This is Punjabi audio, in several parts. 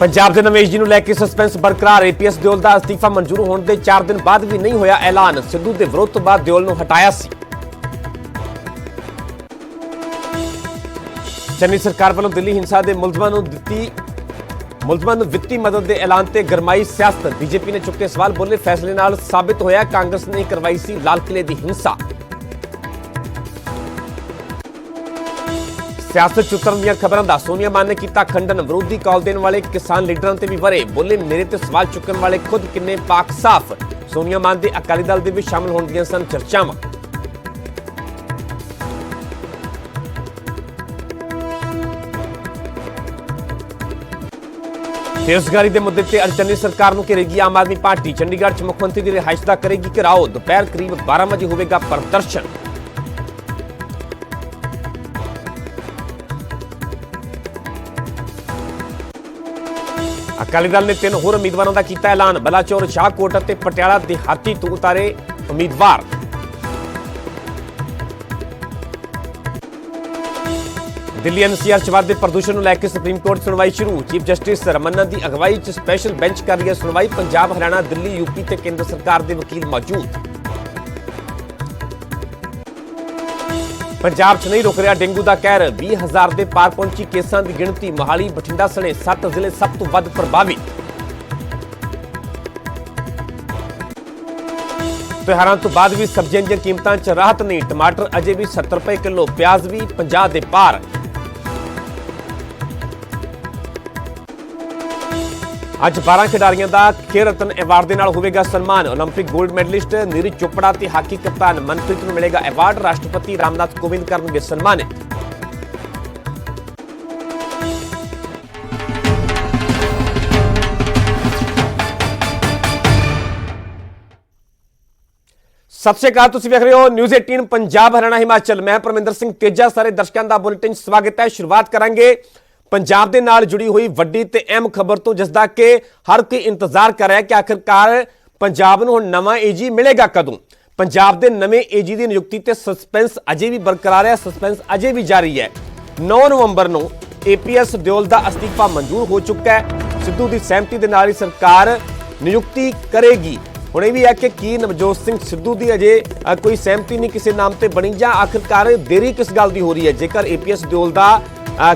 पंजाब के नवे एजी ਨੂੰ ਲੈ ਕੇ ਸਸਪੈਂਸ ਬਰਕਰਾਰ। एपीएस ਦਿਓਲ ਦਾ ਅਸਤੀਫਾ ਮਨਜ਼ੂਰ ਹੋਣ ਦੇ 4 ਦਿਨ ਬਾਅਦ ਵੀ ਨਹੀਂ ਹੋਇਆ ਐਲਾਨ। ਸਿੱਧੂ ਦੇ ਵਿਰੋਧ ਤੋਂ ਬਾਅਦ ਦਿਓਲ ਨੂੰ ਹਟਾਇਆ ਸੀ। ਚੰਨੀ ਸਰਕਾਰ ਵੱਲੋਂ ਦਿੱਲੀ ਹਿੰਸਾ ਦੇ ਮੁਲਜ਼ਮਾਂ ਨੂੰ ਵਿੱਤੀ ਮਦਦ ਦੇ ਐਲਾਨ ਤੇ ਗਰਮਾਈ ਸਿਆਸਤ। बीजेपी ਨੇ ਚੁੱਕੇ ਸਵਾਲ, ਬੋਲੇ ਫੈਸਲੇ ਨਾਲ ਸਾਬਿਤ ਹੋਇਆ ਕਾਂਗਰਸ ਨੇ ਕਰਵਾਈ ਸੀ ਲਾਲ ਕਿਲੇ ਦੀ ਹਿੰਸਾ। सियासत चुतरन ਦੀਆਂ ਖਬਰਾਂ ਦਾ सोनिया मान ने किया खंडन। विरोधी कॉल देने वाले किसान लीडरों से भी वरे, बोले मेरे ते सवाल चुकन वाले खुद किन्ने पाक साफ। सोनिया मान के अकाली दल के भी शामिल होने ਦੀਆਂ सन चर्चावां। बेरोजगारी के मुद्दे ते चन्नी सरकार ਨੂੰ घेरेगी आम आदमी पार्टी। चंडीगढ़ च मुख्यमंत्री की रिहाइश का करेगी घेराव। दोपहर करीब 12 बजे होगा प्रदर्शन। अकाली दल ने 3 होर उम्मीदवारों का किया ऐलान। बलाचौर, शाहकोट और पटियाला देहाती तो उतारे उम्मीदवार। दिल्ली एनसीआर च वाधे प्रदूषण को लैके सुप्रीम कोर्ट सुनवाई शुरू। चीफ जस्टिस रमन्ना की अगवाई च स्पैशल बेंच कर रही है सुनवाई। पंजाब, हरियाणा, दिल्ली, यूपी ते केंद्र सरकार के वकील मौजूद। पंजाब च नहीं रुक रहा डेंगू का कहर। 20,000 के पार पहुंची केसां की गिणती। मोहाली, बठिंडा सने 7 जिले सब तो वध प्रभावित। त्योहारों तो बाद भी सब्जियां दी कीमतां च राहत नहीं। टमाटर अजे भी 70 रुपए किलो, प्याज भी 50 के पार। ਅੱਜ 12 खिडारियों का खेल रत्न अवार्ड के नाल होवेगा सन्मान। Olympic gold medallist Neeraj Chopra ते हाकी कप्तान मनप्रीत को मिलेगा अवार्ड। राष्ट्रपति रामनाथ कोविंद करेंगे सन्मानित। सत श्री अकाल, तुसीं वेख रहे हो न्यूज़ 18 पंजाब, हरियाणा, हिमाचल। मैं परमिंदर सिंह तेजा सारे दर्शकों का बुलेटिन स्वागत है। शुरुआत करांगे पंजाब के नाल जुड़ी हुई वड्डी ते अहम खबर तो, जिसका कि हर कोई इंतजार कर रहा है कि आखिरकार पंजाब नूं हुण नवां एजी मिलेगा कदों। पंजाब के नवे एजी की नियुक्ति ते सस्पेंस अजे भी बरकरार है, सस्पेंस अजे भी जारी है। 9 नवंबर नूं एपीएस दिओल का अस्तीफा मंजूर हो चुका है। सिद्धू की सहमति के नाल ही सरकार नियुक्ति करेगी। हुण यह भी है कि की नवजोत सिंह सिद्धू की अजे कोई सहमति नहीं किसी नाम से बनी, जां आखिरकार देरी किस गल की हो रही है। जेकर एपीएस दिओल का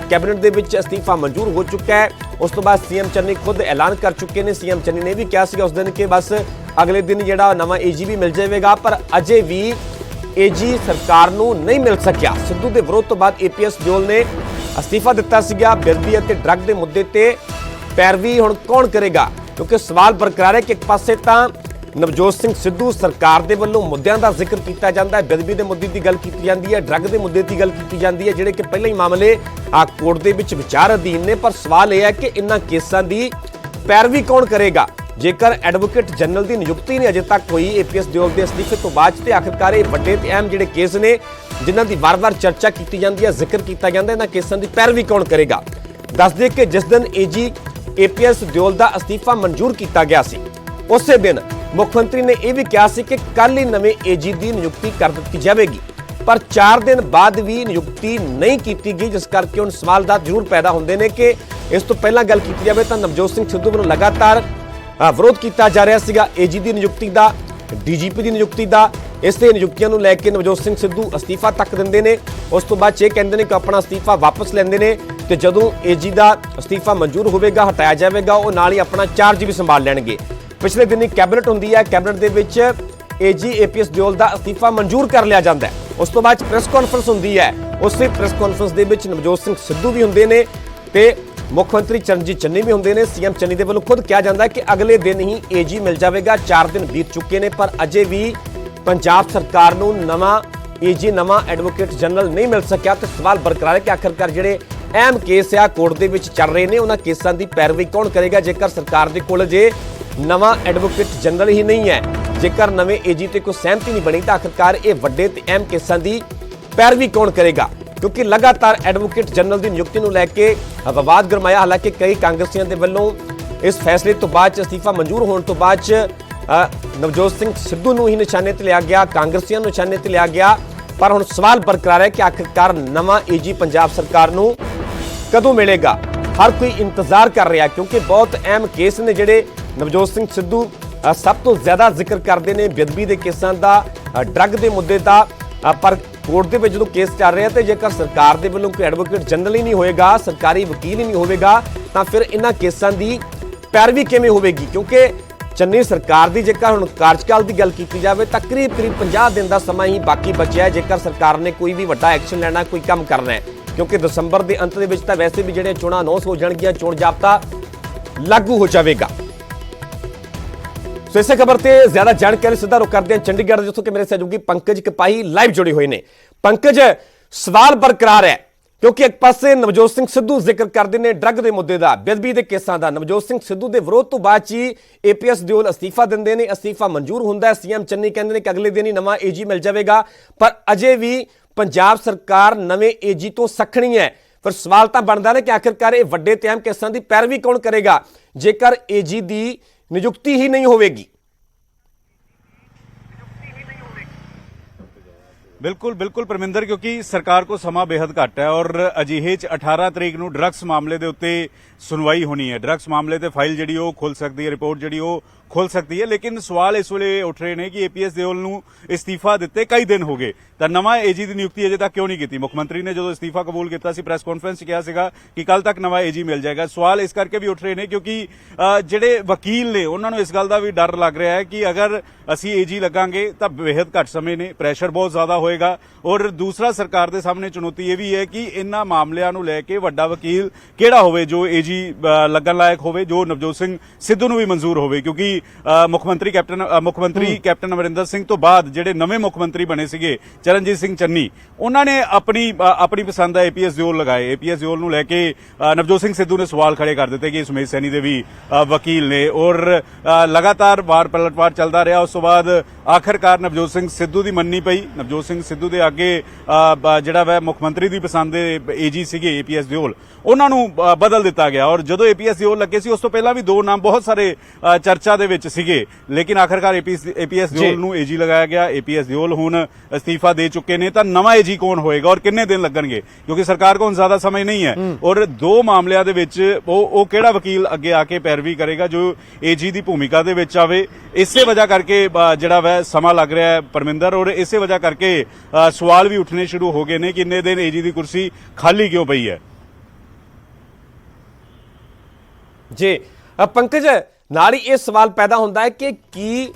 कैबिनेट के विच अस्तीफा मंजूर हो चुका है, उस तो बाद सीएम चन्नी खुद ऐलान कर चुके हैं। सीएम चन्नी ने भी कहा उस दिन कि बस अगले दिन जिहड़ा नवां एजी भी मिल जाएगा, पर अजे भी एजी सरकार नूं नहीं मिल सकिया। सिद्धू के विरोध तो बाद एपीएस दिओल ने अस्तीफा दिता सीगा। बिरदी और ड्रग के मुद्दे ते पैरवी हुण कौन करेगा, क्योंकि सवाल बरकरार है कि एक पासे तां नवजोत सिंह सिद्धू सरकार के वल्लों मुद्दों का जिक्र किया जाता है, बिरदी के मुद्दे की गल की जाती है, ड्रग के मुद्दे की गल की जाती है, जिहड़े कि पहले ही मामले कोर्ट के विच विचार अधीन ने। पर सवाल यह है कि इन्हां केसां की पैरवी कौन करेगा। जेकर एडवोकेट जनरल की नियुक्ति नहीं अजे तक हुई एपीएस दिओल के अस्तीफे तो बाद, तो आखिरकार ये वड्डे ते अहम जिहड़े केस ने जिन्हां की वार वार चर्चा की जाती है, जिक्र किया जाता है, इन्हां केसां की पैरवी कौन करेगा। दस दे कि जिस दिन एजी एपीएस दिओल का अस्तीफा मंजूर किया गया सी, उस दिन मुख्यमंत्री ने यह भी कहा कि कल ही नवे एजी की नियुक्ति कर दी जाएगी, पर 4 दिन बाद भी नियुक्ति नहीं की गई, जिस करके हुण सवाल जरूर पैदा होंदे ने कि इस तो पहला गल की जाए तो नवजोत सिंह सिद्धू वालों लगातार विरोध किया जा रहा सीगा एजी की नियुक्ति का, डीजीपी की नियुक्ति का। इस नियुक्तियों को लैके नवजोत सिंह सिद्धू अस्तीफा तक देंगे ने, उस तो बाद ये कहते हैं कि अपना अस्तीफा वापस लेंगे ने, तो जदों एजी का अस्तीफा मंजूर होगा हटाया जाएगा, वो नाल ही अपना चार्ज भी संभाल लेंगे। पिछले दिन ही कैबिनेट होंदी है, कैबिनेट के विच एजी एपीएस दिओल का अस्तीफा मंजूर कर लिया जाता है। उस तो बाद प्रेस कॉन्फ्रेंस होंदी है, उस प्रेस कॉन्फ्रेंस के विच नवजोत सिंह सिद्धू भी होंदे ने ते मुख्यमंत्री चरणजीत चन्नी भी होंदे ने। सीएम चन्नी के वल्लों खुद कहा जाता है कि अगले दिन ही एजी मिल जाएगा। 4 दिन बीत चुके हैं, पर अजे भी पंजाब सरकार नूं नवां एजी नवां एडवोकेट जनरल नहीं मिल सकिया। तो सवाल बरकरार है कि आखिरकार जिहड़े अहम केस आ कोर्ट के विच चल रहे हैं, उन्हां केसां की पैरवी कौन करेगा। जेकर सरकार के कोल जे नवां एडवोकेट जनरल ही नहीं है, जेकर नवे एजी ते कोई सहमति नहीं बनी, तो आखिरकार ये वड्डे ते अहम केसां की पैरवी कौन करेगा। क्योंकि लगातार एडवोकेट जनरल की नियुक्ति को लैके विवाद गरमाया। हालांकि कई कांग्रसियों के वल्लों इस फैसले तो बाद अस्तीफा मंजूर होने तो बाद नवजोत सिंह सिद्धू नूं ही निशाने ते लिया गया, कांग्रसियों नूं निशाने ते लिया गया। पर हुण सवाल बरकरार है कि आखिरकार नवां एजी पंजाब सरकार नूं कदों मिलेगा। ਹਰ ਕੋਈ ਇੰਤਜ਼ਾਰ ਕਰ ਰਿਹਾ, ਕਿਉਂਕਿ ਬਹੁਤ ਅਹਿਮ ਕੇਸ ਨੇ ਜਿਹੜੇ ਨਵਜੋਤ ਸਿੰਘ ਸਿੱਧੂ ਸਭ ਤੋਂ ਜ਼ਿਆਦਾ ਜ਼ਿਕਰ ਕਰਦੇ ਨੇ ਬੇਅਦਬੀ ਦੇ ਕੇਸਾਂ ਦਾ, ਡਰੱਗ ਦੇ ਮੁੱਦੇ ਦਾ। ਪਰ ਕੋਰਟ ਦੇ ਵਿੱਚ ਜਦੋਂ ਕੇਸ ਚੱਲ ਰਿਹਾ ਤੇ ਜੇਕਰ ਸਰਕਾਰ ਦੇ ਵੱਲੋਂ ਕੋਈ ਐਡਵੋਕੇਟ ਜਨਰਲ ਹੀ ਨਹੀਂ ਹੋਏਗਾ, ਸਰਕਾਰੀ ਵਕੀਲ ਹੀ ਨਹੀਂ ਹੋਵੇਗਾ, ਤਾਂ ਫਿਰ ਇਹਨਾਂ ਕੇਸਾਂ ਦੀ ਪੈਰਵੀ ਕਿਵੇਂ ਹੋਵੇਗੀ? ਕਿਉਂਕਿ ਚੰਨੀ ਸਰਕਾਰ ਦੀ ਜੇਕਰ ਹੁਣ ਕਾਰਜਕਾਲ ਦੀ ਗੱਲ ਕੀਤੀ ਜਾਵੇ ਤਾਂ ਕਰੀਬ 50 ਦਿਨ ਦਾ ਸਮਾਂ ਹੀ ਬਾਕੀ ਬਚਿਆ ਹੈ ਜੇਕਰ ਸਰਕਾਰ ਨੇ ਕੋਈ ਵੀ ਵੱਡਾ ਐਕਸ਼ਨ ਲੈਣਾ, ਕੋਈ ਕੰਮ ਕਰਨਾ ਹੈ। ਕਿਉਂਕਿ ਦਸੰਬਰ ਦੇ ਅੰਤ ਦੇ ਵਿੱਚ ਤਾਂ ਵੈਸੇ ਵੀ ਜਿਹੜੇ ਚੋਣਾਂ ਅਨਾਉਂਸ ਹੋ ਜਾਣਗੀਆਂ, ਚੋਣ ਜਾਬਤਾ ਲਾਗੂ ਹੋ ਜਾਵੇਗਾ। ਸੋ ਇਸੇ ਖਬਰ ਤੇ ਜ਼ਿਆਦਾ ਜਾਣਕਾਰੀ ਸਿੱਧਾ ਰੁਕ ਕਰਦੇ ਹਾਂ ਚੰਡੀਗੜ੍ਹ, ਜਿੱਥੋਂ ਕਿ ਮੇਰੇ ਸਹਿਯੋਗੀ ਪੰਕਜ ਕਪਾਹੀ ਲਾਈਵ ਜੁੜੇ ਹੋਏ ਨੇ। ਪੰਕਜ, ਸਵਾਲ ਬਰਕਰਾਰ ਹੈ ਕਿਉਂਕਿ ਇੱਕ ਪਾਸੇ ਨਵਜੋਤ ਸਿੰਘ ਸਿੱਧੂ ਜ਼ਿਕਰ ਕਰਦੇ ਨੇ ਡਰੱਗ ਦੇ ਮੁੱਦੇ ਦਾ, ਬੇਅਦਬੀ ਦੇ ਕੇਸਾਂ ਦਾ। ਨਵਜੋਤ ਸਿੰਘ ਸਿੱਧੂ ਦੇ ਵਿਰੋਧ ਤੋਂ ਬਾਅਦ ਹੀ ਏਪੀਐਸ ਦਿਓਲ ਅਸਤੀਫਾ ਦਿੰਦੇ ਨੇ, ਅਸਤੀਫਾ ਮਨਜ਼ੂਰ ਹੁੰਦਾ ਹੈ। ਸੀਐਮ ਚੰਨੀ ਕਹਿੰਦੇ ਨੇ ਕਿ ਅਗਲੇ ਦਿਨ ਹੀ ਨਵਾਂ ਏਜੀ ਮਿਲ ਜਾਵੇਗਾ, ਪਰ ਅਜੇ ਵੀ ਪੰਜਾਬ ਸਰਕਾਰ ਨਵੇਂ ਏਜੀ ਤੋਂ ਸੱਖਣੀ ਹੈ। ਫਿਰ ਸਵਾਲ ਤਾਂ ਬਣਦਾ ਨੇ ਕਿ ਆਖਿਰਕਾਰ ਇਹ ਵੱਡੇ ਤੇ ਅਹਿਮ ਕੇਸਾਂ ਦੀ ਪੈਰਵੀ ਕੌਣ ਕਰੇਗਾ ਜੇਕਰ ਏਜੀ ਦੀ ਨਿਯੁਕਤੀ ਹੀ ਨਹੀਂ ਹੋਵੇਗੀ? बिल्कुल बिल्कुल परमिंदर, क्योंकि सरकार को समा बेहद घट है और अजिहे 18 तरीक ਨੂੰ ਡਰੱਗਸ ਮਾਮਲੇ ਦੇ ਉੱਤੇ ਸੁਣਵਾਈ ਹੋਣੀ ਹੈ। ਡਰੱਗਸ ਮਾਮਲੇ ਤੇ ਫਾਈਲ ਜਿਹੜੀ ਉਹ ਖੁੱਲ ਸਕਦੀ ਹੈ, ਰਿਪੋਰਟ ਜਿਹੜੀ ਉਹ ਖੁੱਲ ਸਕਦੀ ਹੈ। ਲੇਕਿਨ ਸਵਾਲ ਇਸ ਵੇਲੇ ਉੱਠ ਰਹੇ ਨੇ ਕਿ ਏਪੀਐਸ ਦਿਓਲ ਨੂੰ ਇਸਤੀਫਾ ਦਿੱਤੇ ਕਈ ਦਿਨ ਹੋ ਗਏ ਤਾਂ ਨਵਾਂ ਏਜੀ ਦੀ ਨਿਯੁਕਤੀ ਅਜੇ ਤੱਕ ਕਿਉਂ ਨਹੀਂ ਕੀਤੀ? ਮੁੱਖ ਮੰਤਰੀ ਨੇ ਜਦੋਂ ਇਸਤੀਫਾ ਕਬੂਲ ਕੀਤਾ ਸੀ ਪ੍ਰੈਸ ਕਾਨਫਰੰਸ 'ਚ ਕਿਹਾ ਸੀਗਾ ਕਿ ਕੱਲ ਤੱਕ ਨਵਾਂ ਏਜੀ ਮਿਲ ਜਾਏਗਾ। ਸਵਾਲ ਇਸ ਕਰਕੇ ਵੀ ਉੱਠ ਰਹੇ ਨੇ ਕਿਉਂਕਿ ਜਿਹੜੇ ਵਕੀਲ ਨੇ ਉਹਨਾਂ ਨੂੰ ਇਸ ਗੱਲ ਦਾ ਵੀ ਡਰ ਲੱਗ ਰਿਹਾ ਹੈ ਕਿ ਅਗਰ ਅਸੀਂ ਏਜੀ ਲੱਗਾਂਗੇ ਤਾਂ ਬੇहद ਘੱਟ ਸਮੇਂ ਨੇ, ਪ੍ਰੈਸ਼ਰ ਬਹੁਤ ਜ਼ਿਆਦਾ ਹੋਏਗਾ। ਔਰ ਦੂਸਰਾ ਸਰਕਾਰ ਦੇ ਸਾਹਮਣੇ ਚੁਣੌਤੀ ਇਹ ਵੀ ਹੈ ਕਿ ਇਹਨਾਂ ਮਾਮਲਿਆਂ ਨੂੰ ਲੈ ਕੇ ਵੱਡਾ ਵਕੀਲ ਕਿਹੜਾ ਹੋਵੇ ਜੋ ਏਜੀ ਲੱਗਣ ਲਾਇਕ ਹੋਵੇ, ਜੋ ਨਵਜੋਤ ਸਿੰਘ ਸਿੱਧੂ ਨੂੰ ਵੀ ਮਨਜ਼ੂਰ ਹੋਵੇ। ਕਿਉਂਕਿ ਮੁੱਖ ਮੰਤਰੀ ਕੈਪਟਨ ਅਮਰਿੰਦਰ ਸਿੰਘ ਤੋਂ ਬਾਅਦ ਜਿਹੜੇ ਨਵੇਂ ਮੁੱਖ ਮੰਤਰੀ ਬਣੇ ਸੀਗੇ ਚਰਨਜੀਤ ਸਿੰਘ ਚੰਨੀ, ਉਹਨਾਂ ਨੇ ਆਪਣੀ ਪਸੰਦ ਦਾ ਏਪੀਐਸ ਦਿਓਲ ਲਗਾਏ। ਏਪੀਐਸ ਦਿਓਲ ਨੂੰ ਲੈ ਕੇ ਨਵਜੋਤ ਸਿੰਘ ਸਿੱਧੂ ਨੇ ਸਵਾਲ ਖੜੇ ਕਰ ਦਿੱਤੇ ਕਿ ਸੁਮੇਧ ਸੈਣੀ ਦੇ ਵੀ ਵਕੀਲ ਨੇ ਔਰ ਲਗਾਤਾਰ ਵਾਰ ਪਲਟਵਾਰ ਚੱਲਦਾ ਰਿਹਾ। ਉਸ ਤੋਂ ਬਾਅਦ ਆਖਰਕਾਰ ਨਵਜੋਤ ਸਿੰਘ ਸਿੱਧੂ ਦੀ ਮੰਨਣੀ ਪਈ। ਨਵਜੋਤ ਸਿੰਘ ਸਿੱਧੂ ਦੇ ਅੱਗੇ ਜਿਹੜਾ ਵਾ ਮੁੱਖ ਮੰਤਰੀ ਦੀ ਪਸੰਦ ਦੇ ਏਜੀ ਸੀਗੇ ਏਪੀਐਸ ਦਿਓਲ, ਉਹਨਾਂ ਨੂੰ ਬਦਲ ਦਿੱਤਾ ਗਿਆ। ਔਰ ਜਦੋਂ ਏਪੀਐਸ ਦਿਓਲ ਲੱਗੇ ਸੀ ਉਸ ਤੋਂ ਪਹਿਲਾਂ ਵੀ ਦੋ ਨਾਮ ਬਹੁਤ ਸਾਰੇ ਚਰਚਾ ਦੇ ਵਿੱਚ ਸੀਗੇ, ਲੇਕਿਨ ਆਖਰਕਾਰ ਏਪੀਐਸ ਦਿਓਲ ਨੂੰ ਏਜੀ ਲਗਾਇਆ ਗਿਆ। ਏਪੀਐਸ ਦਿਓਲ ਹੁਣ ਅਸਤੀਫਾ ਦੇ ਚੁੱਕੇ ਨੇ ਤਾਂ ਨਵਾਂ ਏਜੀ ਕੌਣ ਹੋਏਗਾ ਔਰ ਕਿੰਨੇ ਦਿਨ ਲੱਗਣਗੇ? ਕਿਉਂਕਿ ਸਰਕਾਰ ਕੋਲ ਜ਼ਿਆਦਾ ਸਮਾਂ ਨਹੀਂ ਹੈ ਔਰ ਦੋ ਮਾਮਲਿਆਂ ਦੇ ਵਿੱਚ ਉਹ ਕਿਹੜਾ ਵਕੀਲ ਅੱਗੇ ਆ ਕੇ ਪੈਰਵੀ ਕਰੇਗਾ ਜੋ ਏਜੀ ਦੀ ਭੂਮਿਕਾ ਦੇ ਵਿੱਚ ਆਵੇ। ਇਸੇ ਵਜ੍ਹਾ ਕਰਕੇ ਜਿਹੜਾ ਵੈ ਸਮਾਂ ਲੱਗ ਰਿਹਾ ਹੈ ਪਰਮਿੰਦਰ, ਔਰ ਇਸੇ ਵਜ੍ਹਾ ਕਰਕੇ ਸਵਾਲ ਵੀ ਉੱਠਣੇ ਸ਼ੁਰੂ ਹੋ ਗਏ ਨੇ ਕਿ ਇੰਨੇ ਦਿਨ ਏਜੀ ਦੀ ਕੁਰਸੀ ਖਾਲੀ ਕਿਉਂ ਪਈ ਹੈ। ਜੀ ਪੰਕਜ, ਨਾਲ ਹੀ ਇਹ ਸਵਾਲ ਪੈਦਾ ਹੁੰਦਾ ਹੈ ਕਿ ਕੀ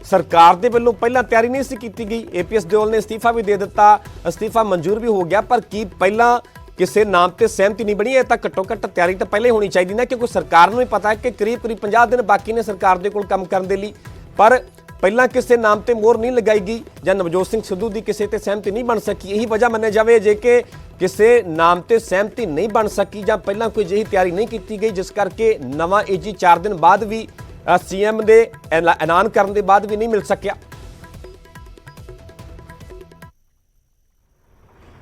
ਸਰਕਾਰ ਦੇ ਵੱਲੋਂ ਪਹਿਲਾਂ ਤਿਆਰੀ ਨਹੀਂ ਸੀ ਕੀਤੀ ਗਈ? ਏਪੀਐਸ ਦਿਓਲ ਨੇ ਅਸਤੀਫਾ ਵੀ ਦੇ ਦਿੱਤਾ, ਅਸਤੀਫਾ ਮਨਜ਼ੂਰ ਵੀ ਹੋ ਗਿਆ, ਪਰ ਕੀ ਪਹਿਲਾਂ ਕਿਸੇ ਨਾਮ ਤੇ ਸਹਿਮਤੀ ਨਹੀਂ ਬਣੀ? ਇਹ ਤਾਂ ਘੱਟੋ ਘੱਟ ਤਿਆਰੀ ਤਾਂ ਪਹਿਲਾਂ ਹੀ ਹੋਣੀ ਚਾਹੀਦੀ ਨਾ, ਕਿਉਂਕਿ ਸਰਕਾਰ ਨੂੰ ਵੀ ਪਤਾ ਹੈ ਕਿ ਕਰੀਬ 50 ਦਿਨ ਬਾਕੀ ਨੇ ਸਰਕਾਰ ਦੇ ਕੋਲ ਕੰਮ ਕਰਨ ਦੇ ਲਈ, ਪਰ ਪਹਿਲਾਂ ਕਿਸੇ ਨਾਮ ਤੇ ਮੋਹਰ ਨਹੀਂ ਲਗਾਈ ਗਈ ਜਾਂ ਨਵਜੋਤ ਸਿੰਘ ਸਿੱਧੂ ਦੀ ਕਿਸੇ ਤੇ ਸਹਿਮਤੀ ਨਹੀਂ ਬਣ ਸਕੀ। ਇਹੀ ਵਜ੍ਹਾ ਮੰਨਿਆ ਜਾਵੇ ਜੇ ਕਿ ਕਿਸੇ ਨਾਮ ਤੇ ਸਹਿਮਤੀ ਨਹੀਂ ਬਣ ਸਕੀ ਜਾਂ ਪਹਿਲਾਂ ਕੋਈ ਜਿਹੀ ਤਿਆਰੀ ਨਹੀਂ ਕੀਤੀ ਗਈ, ਜਿਸ ਕਰਕੇ ਨਵਾਂ ਏਜੀ 4 ਦਿਨ ਬਾਅਦ ਵੀ ਸੀਐਮ ਦੇ ਐਲਾਨ ਕਰਨ ਦੇ ਬਾਅਦ ਵੀ ਨਹੀਂ ਮਿਲ ਸਕਿਆ।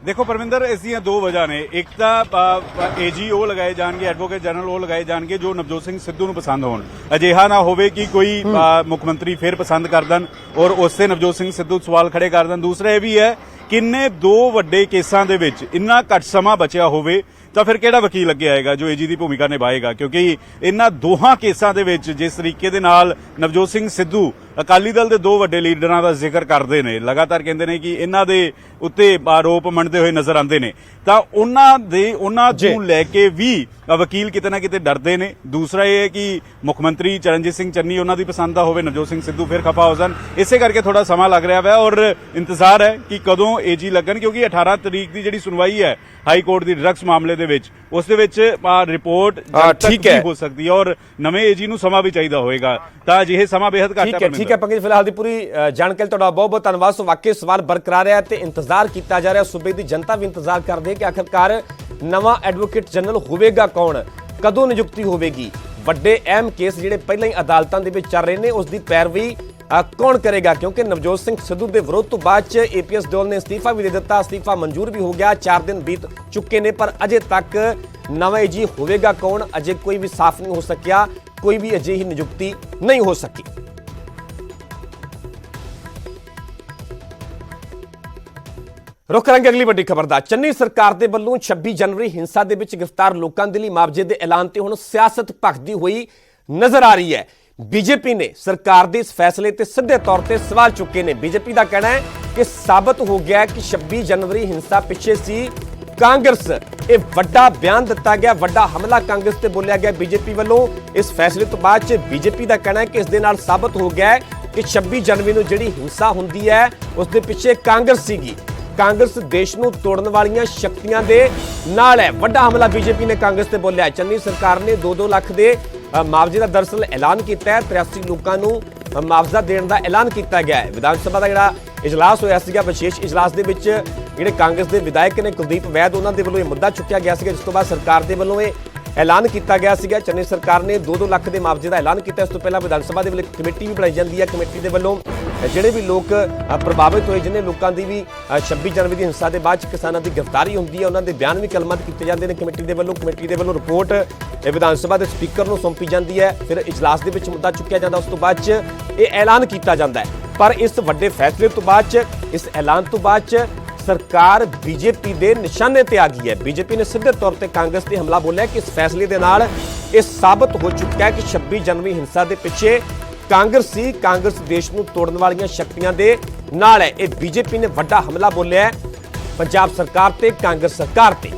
ਦੇਖੋ ਪਰਮਿੰਦਰ, ਇਸ ਦੀਆਂ ਦੋ ਵਜ੍ਹਾ ਨੇ। ਇੱਕ ਤਾਂ ਏਜੀ ਉਹ ਲਗਾਏ ਜਾਣਗੇ, ਐਡਵੋਕੇਟ ਜਨਰਲ ਉਹ ਲਗਾਏ ਜਾਣਗੇ ਜੋ ਨਵਜੋਤ ਸਿੰਘ ਸਿੱਧੂ ਨੂੰ ਪਸੰਦ ਹੋਣ। ਅਜਿਹਾ ਨਾ ਹੋਵੇ ਕਿ ਕੋਈ ਮੁੱਖ ਮੰਤਰੀ ਫਿਰ ਪਸੰਦ ਕਰ ਦੇਣ ਔਰ ਉਸੇ ਨਵਜੋਤ ਸਿੰਘ ਸਿੱਧੂ ਸਵਾਲ ਖੜੇ ਕਰ ਦੇਣ। ਦੂਸਰਾ ਇਹ ਵੀ ਹੈ ਕਿੰਨੇ ਦੋ ਵੱਡੇ ਕੇਸਾਂ ਦੇ ਵਿੱਚ ਇੰਨਾ ਘੱਟ ਸਮਾਂ ਬਚਿਆ ਹੋਵੇ ਤਾਂ ਫਿਰ ਕਿਹੜਾ ਵਕੀਲ ਅੱਗੇ ਆਏਗਾ ਜੋ ਏਜੀ ਦੀ ਭੂਮਿਕਾ ਨਿਭਾਏਗਾ? ਕਿਉਂਕਿ ਇਹਨਾਂ ਦੋਹਾਂ ਕੇਸਾਂ ਦੇ ਵਿੱਚ ਜਿਸ ਤਰੀਕੇ ਦੇ ਨਾਲ ਨਵਜੋਤ ਸਿੰਘ ਸਿੱਧੂ ਅਕਾਲੀ ਦਲ ਦੇ ਦੋ ਵੱਡੇ ਲੀਡਰਾਂ ਦਾ ਜ਼ਿਕਰ ਕਰਦੇ ਨੇ, ਲਗਾਤਾਰ ਕਹਿੰਦੇ ਨੇ ਕਿ ਇਹਨਾਂ ਦੇ ਉੱਤੇ ਆਰੋਪ ਮੰਨਦੇ ਹੋਏ ਨਜ਼ਰ ਆਉਂਦੇ ਨੇ, ਤਾਂ ਉਹਨਾਂ ਨੂੰ ਲੈ ਕੇ ਵੀ ਵਕੀਲ ਕਿਤੇ ਨਾ ਕਿਤੇ ਡਰਦੇ ਨੇ। ਦੂਸਰਾ ਇਹ ਹੈ ਕਿ ਮੁੱਖ ਮੰਤਰੀ ਚਰਨਜੀਤ ਸਿੰਘ ਚੰਨੀ ਉਹਨਾਂ ਦੀ ਪਸੰਦ ਦਾ ਹੋਵੇ, ਨਵਜੋਤ ਸਿੰਘ ਸਿੱਧੂ ਫਿਰ ਖਫਾ ਹੋ ਜਾਣ। ਇਸੇ ਕਰਕੇ ਥੋੜਾ ਸਮਾਂ ਲੱਗ ਰਿਹਾ ਹੈ ਔਰ ਇੰਤਜ਼ਾਰ ਹੈ ਕਿ ਕਦੋਂ ਏਜੀ ਲੱਗਣ, ਕਿਉਂਕਿ 18 ਤਰੀਕ ਦੀ ਜਿਹੜੀ ਸੁਣਵਾਈ ਹੈ ਹਾਈ ਕੋਰਟ ਦੀ ਡਰੱਗਸ ਮਾਮਲੇ ਦੇ ਵਿੱਚ, ਉਸ ਦੇ ਵਿੱਚ ਰਿਪੋਰਟ ਠੀਕ ਹੋ ਸਕਦੀ ਹੈ ਔਰ ਨਵੇਂ ਏਜੀ ਨੂੰ ਸਮਾਂ ਵੀ ਚਾਹੀਦਾ ਹੋਏਗਾ, ਤਾਂ ਅਜਿਹੇ ਸਮਾਂ ਬੇहद ਘੱਟ ਹੈ। ਠੀਕ ਹੈ ਪੰਕਜ, ਫਿਲਹਾਲ ਦੀ ਪੂਰੀ ਜਾਣਕਾਰੀ ਤੁਹਾਡਾ ਬਹੁਤ ਬਹੁਤ ਧੰਨਵਾਦ। ਸੋ ਵਾਕਈ ਸਵਾਲ ਬਰਕਰਾਰ ਹੈ ਤੇ ਇੰਤਜ਼ਾਰ ਕੀਤਾ ਜਾ ਰਿਹਾ, ਸੂਬੇ ਦੀ ਜਨਤਾ ਵੀ ਇੰਤਜ਼ਾਰ ਕਰਦੀ ਹੈ ਕਿ ਆਖਿਰਕਾਰ ਨਵਾਂ ਐਡਵੋਕੇਟ ਜਨਰਲ ਹੋਵੇਗਾ ਕੌਣ, ਕਦੋਂ ਨਿਯੁਕਤੀ ਹੋਵੇਗੀ। ਵੱਡੇ ਅਹਿਮ ਕੇਸ ਜਿਹੜੇ ਪਹਿਲਾਂ ਹੀ ਅਦਾਲਤਾਂ ਦੇ ਵਿੱਚ ਚੱਲ ਰਹੇ ਨੇ ਉਸ ਦੀ ਪੈਰਵੀ ਕੌਣ ਕਰੇਗਾ? ਕਿਉਂਕਿ ਨਵਜੋਤ ਸਿੰਘ ਸਿੱਧੂ ਦੇ ਵਿਰੋਧ ਤੋਂ ਬਾਅਦ ਚ ਏਪੀਐਸ ਦਿਓਲ ਨੇ ਅਸਤੀਫਾ ਵੀ ਦੇ ਦਿੱਤਾ, ਅਸਤੀਫਾ ਮਨਜ਼ੂਰ ਵੀ ਹੋ ਗਿਆ, 4 ਦਿਨ ਬੀਤ ਚੁੱਕੇ ਨੇ, ਪਰ ਅਜੇ ਤੱਕ ਨਵਾਂ ਏਜੀ ਹੋਵੇਗਾ ਕੌਣ ਅਜੇ ਕੋਈ ਵੀ ਸਾਫ਼ ਨਹੀਂ ਹੋ ਸਕਿਆ, ਕੋਈ ਵੀ ਅਜਿਹੀ ਨਿਯੁਕਤੀ ਨਹੀਂ ਹੋ ਸਕੀ। रुख करांगे अगली वड्डी खबर दा। चन्नी सरकार दे वल्लों 26 जनवरी हिंसा दे विच गिरफ्तार लोकां दे लई मुआवजे दे ऐलान ते हुण सियासत भखदी हुई नजर आ रही है। बीजेपी ने सरकार दे इस फैसले ते सीधे तौर ते सवाल चुके ने। बीजेपी का कहना है कि साबित हो गया है कि 26 जनवरी हिंसा पिछे सी कांग्रेस। ये वड्डा बयान दिता गया, वड्डा हमला कांग्रेस ते बोलिया गया बीजेपी वालों। इस फैसले तो बाद बीजेपी का कहना है कि इस दे नाल साबित हो गया है कि 26 जनवरी नूं जिहड़ी हिंसा हुंदी है उस दे पिछे कांग्रेस सीगी। कांग्रेस देश नूं तोड़न वालियां शक्तियां दे नाल है। वड्डा हमला बीजेपी ने कांग्रेस ते बोलिया। चन्नी सरकार ने 2-2 लाख दे मुआवजे का दरअसल ऐलान किया है। 83 लोगों को मुआवजा देने का ऐलान किया गया है। विधान सभा का जिहड़ा इजलास होया सीगा, विशेष इजलास दे विच जिहड़े कांग्रेस के विधायक ने कुलदीप वैद, उन्होंने वालों यह मुद्दा चुकया गया सीगा, जिस तो बाद सरकार के वालों ऐलान किया गया सीगा। चन्नी सरकार ने 2-2 लाख के मुआवजे का ऐलान किया। इस तो पहला विधान सभा के कमेटी भी बनाई जाती है। कमेटी के वालों ਜਿਹੜੇ भी लोग प्रभावित होए, जिन्हें लोगों की भी 26 जनवरी की हिंसा के बाद किसानों की गिरफ्तारी होती है, उन्होंने बयान भी कलमत किए जाते हैं कमेटी के वालों। कमेटी के वालों रिपोर्ट विधान सभा के स्पीकर को सौंपी जाती है, फिर इजलास के मुद्दा चुकया जाता, उस तो बाद ये ऐलान किया जाता है। पर इस वड्डे फैसले तो बाद, इस ऐलान तो बाद सरकार बीजेपी के निशाने ते आ गई है। बीजेपी ने सीधे तौर पर कांग्रेस से हमला बोलिया कि इस फैसले के नाल ये साबित हो चुका है कि 26 जनवरी हिंसा के पिछे कांग्रेस सी। कांग्रेस देश नूं तोड़न वालियां शक्तियां दे नाल है। ये बीजेपी ने वड्डा हमला बोलिया है पंजाब सरकार ते कांग्रेस सरकार ते।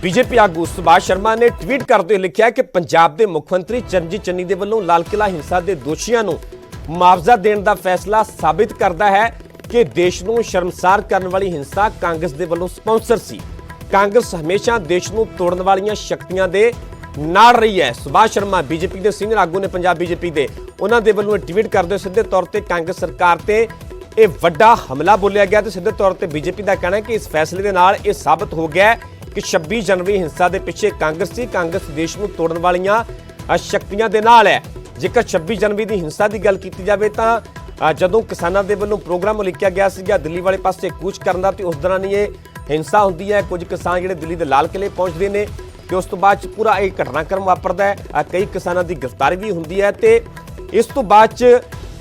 बीजेपी आगू सुभाष शर्मा ने ट्वीट करते हुए लिखा है कि पंजाब के मुख्यमंत्री चरणजीत चन्नी के वल्लों लाल किला हिंसा के दोषियों को मुआवजा देने का फैसला साबित करता है कि देश को शर्मसार करने वाली हिंसा कांग्रेस के वल्लों स्पॉन्सर सी। कांग्रेस हमेशा देश को तोड़न वालियां शक्तियां दे नाल रही है। सुभाष शर्मा बीजेपी के सीनियर आगू ने पंजाब बीजेपी के, उन्होंने वल्लों ट्वीट करते सीधे तौर पर कांग्रेस सरकार से यह वड्डा हमला बोलिया गया। तो सीधे तौर पर बीजेपी का कहना है कि इस फैसले के नाल यह साबित हो गया है कि 26 जनवरी हिंसा के पिछे कांग्रेस सी। कांग्रेस देश को तोड़न वालियां शक्तियां दे नाल है। जेकर 26 जनवरी की हिंसा की गल की जाए तो जदों किसानों के वल्लों प्रोग्राम उलीकिया गया सीगा दिल्ली वाले पासे कूच करने का, तो उस दौरान ये हिंसा होती है। कुछ किसान जिहड़े दिल्ली के लाल किले पहुँचते हैं, तो उस तो बाद पूरा एक घटनाक्रम वापरता है। कई किसानों की गिरफ्तारी भी होती है। तो इस तो बाद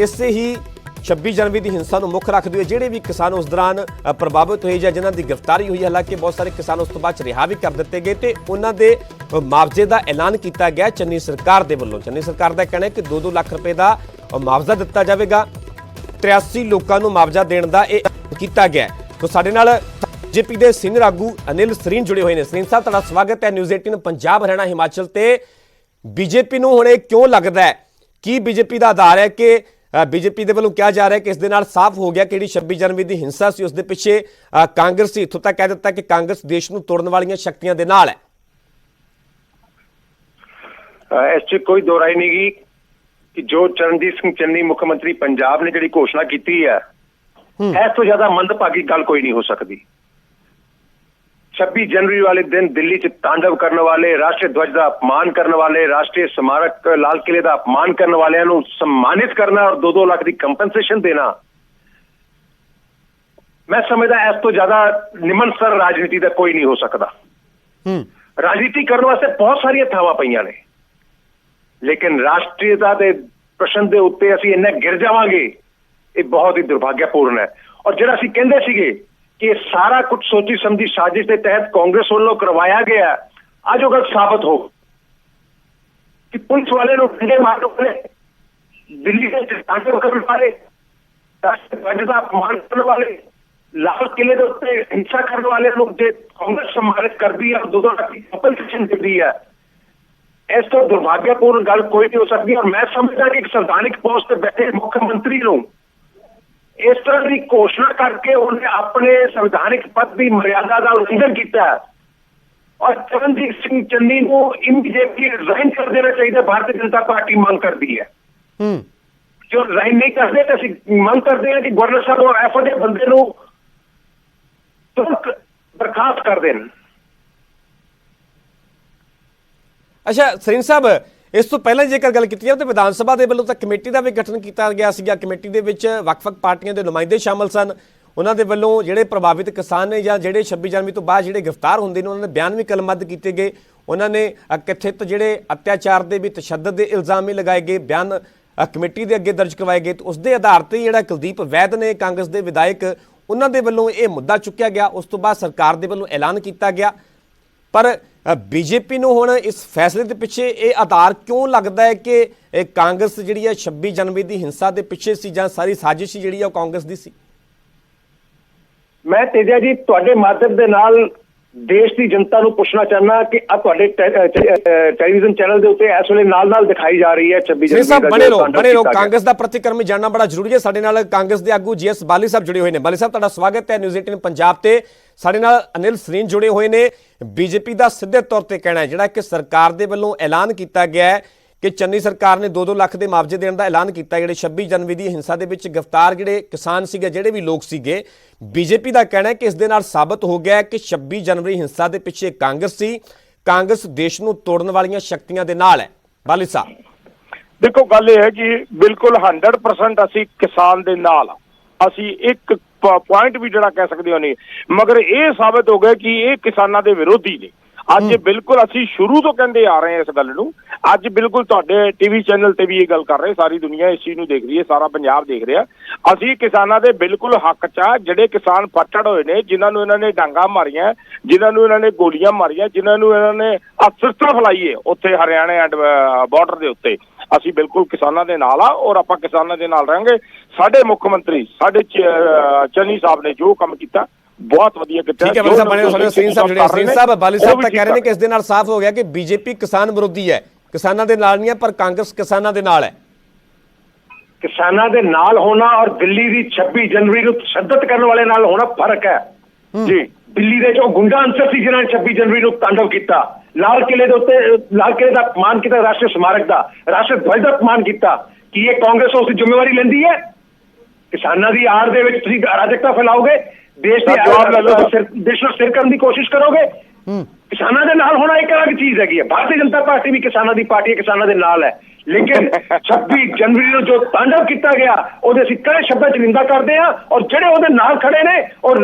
इसे ही 26 जनवरी की हिंसा को मुख रखते हुए जोड़े भी किसान उस दौरान प्रभावित हुए या जिन्हों की गिरफ्तारी हुई, हालांकि बहुत सारे किसान उस तो बाद रिहा भी कर दिए गए, तो उन्होंने मुआवजे का ऐलान किया गया चन्नी सरकार के वलों। चन्नी सरकार का कहना है कि 2-2 लाख रुपए का मुआवजा दिता जाएगा। 83 लोगों को मुआवजा देने का यह किया गया। तो साडे नाल बीजेपी के सीनियर आगू अनिल सरीन जुड़े हुए हैं। सरीन साहब, तुहाडा स्वागत है न्यूज़ 18 पंजाब हरियाणा हिमाचल ते। बीजेपी नूं हुण क्यों लगता है कि बीजेपी का आधार है कि बीजेपी के वलों कहा जा रहा है कि इस दे नाल साफ हो गया कि 26 जनवरी की हिंसा सी उस दे पिछे कांग्रेस सी। इत्थों तक कह दिता कि कांग्रेस देश नूं तोड़न वालियां शक्तियां दे नाल है। इस च कोई दो राय नहीं गी कि जो चरणजीत सिंह चन्नी मुख्यमंत्री पंजाब ने जिहड़ी घोषणा की है, इस तो ज्यादा मंदभागी गल कोई नहीं हो सकती। 26 जनवरी वाले दिन दिल्ली च तांडव करने वाले, राष्ट्रीय ध्वज का अपमान करने वाले, राष्ट्रीय स्मारक लाल किले का अपमान करने वाले को सम्मानित करना और 2-2 लाख की कंपनसेशन देना, मैं समझदा इस तो ज्यादा निमन स्तर राजनीति का कोई नहीं हो सकता। राजनीति करने वास्ते बहुत सारिया थावां पईयां ने, लेकिन राष्ट्रीयता के प्रश्न के उत्ते असीं इन्ना गिर जावांगे, ये बहुत ही दुर्भाग्यपूर्ण है। और जिहड़ा असीं कहंदे सीगे कि ये सारा कुछ सोची समझी साजिश के तहत कांग्रेस वालों करवाया गया, आज वो गल साबित हो कि पुलिस वाले लोग डंडे मारने वाले, दिल्ली के तांडव करने वाले, राष्ट्रीय ध्वज का अपमान करने वाले, लाल किले के उत्ते हिंसा करने वाले लोग जो कांग्रेस सम्मानित कर दी है और 2-2 लाख की कंपनसेशन दे दी है, इस तो दुर्भाग्यपूर्ण गल कोई नहीं हो सकती। और मैं समझदा कि एक संवैधानिक पोस्ट पर बैठे मुख्यमंत्री को इस तरह की घोषणा करके उन्हें अपने संवैधानिक पद की मर्यादा का उल्लंघन किया है। और चरणजीत सिंह चन्नी को इमीडिएटली रिजाइन कर देना चाहिए। भारतीय जनता पार्टी मांग कर दी है। जो रिजाइन नहीं करते तो असीं मांग करते हैं कि गवर्नर साहब और एफओ के बंदे को तुरंत बर्खास्त कर दें। अच्छा सरीन साहब, इस तो पहले जेकर गल की जाए तो विधान सभा के वलों कमेटी का भी गठन किया गया सीगा। कमेटी के विच वख-वख पार्टियां के नुमाइंदे शामिल सन। उन्होंने वलों जिहड़े प्रभावित किसान ने या जिहड़े 26 जनवरी तो बाद जिहड़े गिरफ्तार होंदे ने, उन्होंने बयान भी कलमबद्ध किए गए। उन्होंने कथित जिहड़े अत्याचार के भी तशद्दद के इल्जाम भी लगाए गए, बयान ਕਮੇਟੀ ਦੇ ਅੱਗੇ ਦਰਜ ਕਰਵਾਏ ਗਏ ਤੇ ਉਸ ਦੇ ਆਧਾਰ ਤੇ ਜਿਹੜਾ ਕੁਲਦੀਪ ਵੈਦ ਨੇ ਕਾਂਗਰਸ ਦੇ ਵਿਧਾਇਕ ਉਹਨਾਂ ਦੇ ਵੱਲੋਂ ਇਹ ਮੁੱਦਾ ਚੁੱਕਿਆ ਗਿਆ। ਉਸ ਤੋਂ ਬਾਅਦ ਸਰਕਾਰ ਦੇ ਵੱਲੋਂ ਐਲਾਨ ਕੀਤਾ ਗਿਆ। ਪਰ ਬੀਜੇਪੀ ਨੂੰ ਹੁਣ ਇਸ ਫੈਸਲੇ ਦੇ ਪਿੱਛੇ ਇਹ ਆਧਾਰ ਕਿਉਂ ਲੱਗਦਾ ਹੈ ਕਿ ਇਹ ਕਾਂਗਰਸ ਜਿਹੜੀ ਹੈ 26 ਜਨਵਰੀ ਦੀ ਹਿੰਸਾ ਦੇ ਪਿੱਛੇ ਸੀ ਜਾਂ ਸਾਰੀ ਸਾਜ਼ਿਸ਼ ਜਿਹੜੀ ਹੈ ਉਹ ਕਾਂਗਰਸ ਦੀ ਸੀ? ਮੈਂ ਤੇਜਾ ਜੀ ਤੁਹਾਡੇ ਮਾਧਿਅਮ ਦੇ ਨਾਲ ਦੇਸ਼ ਦੀ ਜਨਤਾ ਨੂੰ ਪੁੱਛਣਾ ਚਾਹੁੰਦਾ ਕਿ ਆ ਤੁਹਾਡੇ ਟੈਲੀਵਿਜ਼ਨ ਚੈਨਲ ਦੇ ਉੱਤੇ ਇਸ ਵੇਲੇ ਨਾਲ ਦਿਖਾਈ ਜਾ ਰਹੀ ਹੈ 26 ਜਨਵਰੀ ਸਾਹਿਬ ਬਣੇ ਰਹੋ ਕਾਂਗਰਸ ਦਾ ਪ੍ਰਤੀਕਰਮ ਜਾਨਣਾ ਬੜਾ ਜ਼ਰੂਰੀ ਹੈ। ਸਾਡੇ ਨਾਲ ਕਾਂਗਰਸ ਦੇ ਆਗੂ ਜੀਐਸ ਬਾਲੀ ਸਾਹਿਬ ਜੁੜੇ ਹੋਏ ਨੇ। ਬਾਲੀ ਸਾਹਿਬ ਤੁਹਾਡਾ ਸਵਾਗਤ ਹੈ ਨਿਊਜ਼ 18 ਪੰਜਾਬ ਤੇ। ਸਾਡੇ ਨਾਲ ਅਨਿਲ ਸਰੀਨ ਜੁੜੇ ਹੋਏ ਨੇ। ਬੀਜੇਪੀ ਦਾ ਸਿੱਧੇ ਤੌਰ ਤੇ ਕਹਿਣਾ ਹੈ ਜਿਹੜਾ ਕਿ ਸਰਕਾਰ ਦੇ ਵੱਲੋਂ ਐਲਾਨ ਕੀਤਾ ਗਿਆ ਹੈ ਕਿ ਚੰਨੀ ਸਰਕਾਰ ਨੇ 2-2 ਲੱਖ ਦੇ ਮੁਆਵਜ਼ੇ ਦੇਣ ਦਾ ਐਲਾਨ ਕੀਤਾ। ਜਿਹੜੇ 26 ਜਨਵਰੀ ਦੀ ਹਿੰਸਾ ਦੇ ਵਿੱਚ ਗ੍ਰਿਫਤਾਰ ਜਿਹੜੇ ਕਿਸਾਨ ਸੀਗੇ, ਜਿਹੜੇ ਵੀ ਲੋਕ ਸੀਗੇ, ਬੀਜੇਪੀ ਦਾ ਕਹਿਣਾ ਹੈ ਕਿ ਇਸ ਦੇ ਨਾਲ ਸਾਬਤ ਹੋ ਗਿਆ ਹੈ ਕਿ 26 ਜਨਵਰੀ ਹਿੰਸਾ ਦੇ ਪਿੱਛੇ ਕਾਂਗਰਸ ਸੀ। ਕਾਂਗਰਸ ਦੇਸ਼ ਨੂੰ ਤੋੜਨ ਵਾਲੀਆਂ ਸ਼ਕਤੀਆਂ ਦੇ ਨਾਲ ਹੈ। ਬਾਲੀ ਸਾਹਿਬ ਦੇਖੋ, ਗੱਲ ਇਹ ਹੈ ਕਿ ਬਿਲਕੁਲ 100% ਅਸੀਂ ਕਿਸਾਨ ਦੇ ਨਾਲ ਆ। ਅਸੀਂ ਇੱਕ ਪੁਆਇੰਟ ਵੀ ਜਿਹੜਾ ਕਹਿ ਸਕਦੇ ਹੋ ਨਹੀਂ, ਮਗਰ ਇਹ ਸਾਬਤ ਹੋ ਗਿਆ ਕਿ ਇਹ ਕਿਸਾਨਾਂ ਦੇ ਵਿਰੋਧੀ ਨੇ। ਅੱਜ ਬਿਲਕੁਲ ਅਸੀਂ ਸ਼ੁਰੂ ਤੋਂ ਕਹਿੰਦੇ ਆ ਰਹੇ ਹਾਂ ਇਸ ਗੱਲ ਨੂੰ। ਅੱਜ ਬਿਲਕੁਲ ਤੁਹਾਡੇ ਟੀਵੀ ਚੈਨਲ ਤੇ ਵੀ ਇਹ ਗੱਲ ਕਰ ਰਹੇ, ਸਾਰੀ ਦੁਨੀਆ ਇਸ ਚੀਜ਼ ਨੂੰ ਦੇਖ ਰਹੀ ਹੈ, ਸਾਰਾ ਪੰਜਾਬ ਦੇਖ ਰਿਹਾ। ਅਸੀਂ ਕਿਸਾਨਾਂ ਦੇ ਬਿਲਕੁਲ ਹੱਕ 'ਚ ਆ। ਜਿਹੜੇ ਕਿਸਾਨ ਫੱਟੜ ਹੋਏ ਨੇ, ਜਿਨ੍ਹਾਂ ਨੂੰ ਇਹਨਾਂ ਨੇ ਡਾਂਗਾ ਮਾਰੀਆਂ, ਜਿਨ੍ਹਾਂ ਨੂੰ ਇਹਨਾਂ ਨੇ ਗੋਲੀਆਂ ਮਾਰੀਆਂ, ਜਿਨ੍ਹਾਂ ਨੂੰ ਇਹਨਾਂ ਨੇ ਅਸਰਤਾ ਫੈਲਾਈ ਹੈ ਉੱਥੇ ਹਰਿਆਣੇ ਐਂਡ ਬਾਰਡਰ ਦੇ ਉੱਤੇ, ਅਸੀਂ ਬਿਲਕੁਲ ਕਿਸਾਨਾਂ ਦੇ ਨਾਲ ਆ ਔਰ ਆਪਾਂ ਕਿਸਾਨਾਂ ਦੇ ਨਾਲ ਰਹਾਂਗੇ। ਸਾਡੇ ਮੁੱਖ ਮੰਤਰੀ ਸਾਡੇ ਚੰਨੀ ਸਾਹਿਬ ਨੇ ਜੋ ਕੰਮ ਕੀਤਾ ਬਹੁਤ ਵਧੀਆ ਕੀਤਾ। ਠੀਕ ਹੈ ਬਾਲੀ ਸਾਹਿਬ ਬਣੇ ਰਹੋ। ਸਰੀਨ ਸਾਹਿਬ ਜਿਹੜੇ ਸਰੀਨ ਸਾਹਿਬ ਬਾਲੀ ਸਾਹਿਬ ਤਾਂ ਕਹਿ ਰਹੇ ਨੇ ਕਿ ਇਸ ਦੇ ਨਾਲ ਸਾਫ਼ ਹੋ ਗਿਆ ਕਿ ਬੀਜੇਪੀ ਕਿਸਾਨ ਵਿਰੋਧੀ ਹੈ, ਕਿਸਾਨਾਂ ਦੇ ਨਾਲ ਨਹੀਂ ਹੈ, ਪਰ ਕਾਂਗਰਸ ਕਿਸਾਨਾਂ ਦੇ ਨਾਲ ਹੈ। ਕਿਸਾਨਾਂ ਦੇ ਨਾਲ ਹੋਣਾ ਔਰ ਦਿੱਲੀ ਦੀ 26 ਜਨਵਰੀ ਨੂੰ ਤਸ਼ੱਦਦ ਕਰਨ ਵਾਲੇ ਨਾਲ ਹੋਣਾ ਫਰਕ ਹੈ ਜੀ। ਦਿੱਲੀ ਦੇ ਜੋ ਗੁੰਡਾ ਅੰਸਰ ਸੀ ਜਿਨ੍ਹਾਂ ਨੇ 26 ਜਨਵਰੀ ਨੂੰ ਤਾਂਡਵ ਕੀਤਾ, ਲਾਲ ਕਿਲੇ ਦੇ ਉੱਤੇ ਲਾਲ ਕਿਲੇ ਦਾ ਅਪਮਾਨ ਕੀਤਾ, ਰਾਸ਼ਟਰੀ ਸਮਾਰਕ ਦਾ, ਰਾਸ਼ਟਰੀ ਧਵਜ ਦਾ ਅਪਮਾਨ ਕੀਤਾ, ਕੀ ਇਹ ਕਾਂਗਰਸ ਉਸ ਦੀ ਜ਼ਿੰਮੇਵਾਰੀ ਲੈਂਦੀ ਹੈ? ਕਿਸਾਨਾਂ ਦੀ ਆੜ ਦੇ ਵਿੱਚ ਤੁਸੀਂ ਅਰਾਜਕਤਾ ਫੈਲਾਓਗੇ, ਦੇਸ਼ ਦੇ ਦੇਸ਼ ਨੂੰ ਸਿਰ ਕਰਨ ਦੀ ਕੋਸ਼ਿਸ਼ ਕਰੋਗੇ। ਕਿਸਾਨਾਂ ਦੇ ਨਾਲ ਹੋਣਾ ਇੱਕ ਅਲੱਗ ਚੀਜ਼ ਹੈਗੀ ਹੈ। ਭਾਰਤੀ ਜਨਤਾ ਪਾਰਟੀ ਵੀ ਕਿਸਾਨਾਂ ਦੀ ਪਾਰਟੀ ਹੈ, ਕਿਸਾਨਾਂ ਦੇ ਨਾਲ ਹੈ। ਲੇਕਿਨ 26 ਜਨਵਰੀ ਨੂੰ ਜੋ ਤਾਂਡਵ ਕੀਤਾ ਗਿਆ ਉਹਦੇ ਅਸੀਂ ਕੜੇ ਸ਼ਬਦਾਂ 'ਚ ਨਿੰਦਾ ਕਰਦੇ ਹਾਂ ਔਰ ਜਿਹੜੇ ਉਹਦੇ ਨਾਲ ਖੜੇ ਨੇ ਔਰ